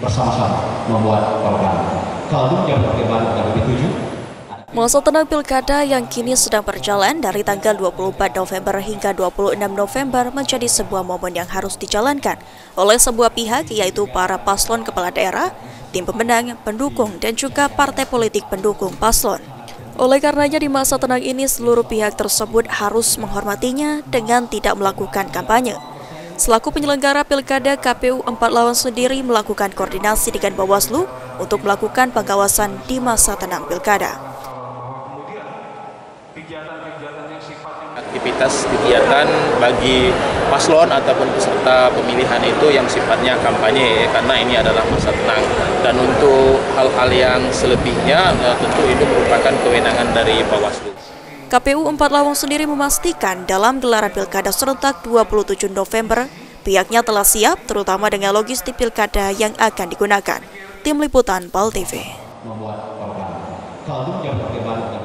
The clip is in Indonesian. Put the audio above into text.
bersama-sama membuat program. Kaldunya bagaimana lebih tujuh. Masa tenang pilkada yang kini sedang berjalan dari tanggal 24 November hingga 26 November menjadi sebuah momen yang harus dijalankan oleh sebuah pihak, yaitu para paslon kepala daerah, tim pemenang, pendukung, dan juga partai politik pendukung paslon. Oleh karenanya di masa tenang ini seluruh pihak tersebut harus menghormatinya dengan tidak melakukan kampanye. Selaku penyelenggara pilkada, KPU 4 Lawan sendiri melakukan koordinasi dengan Bawaslu untuk melakukan pengawasan di masa tenang pilkada. Aktivitas kegiatan bagi paslon ataupun peserta pemilihan itu yang sifatnya kampanye, karena ini adalah masa tenang. Dan untuk hal-hal yang selebihnya tentu itu merupakan kewenangan dari Bawaslu. KPU 4 Lawang sendiri memastikan dalam gelaran pilkada serentak 27 November, pihaknya telah siap terutama dengan logistik pilkada yang akan digunakan. Tim Liputan PAL TV. Membuat program. Kaldunya bagaimana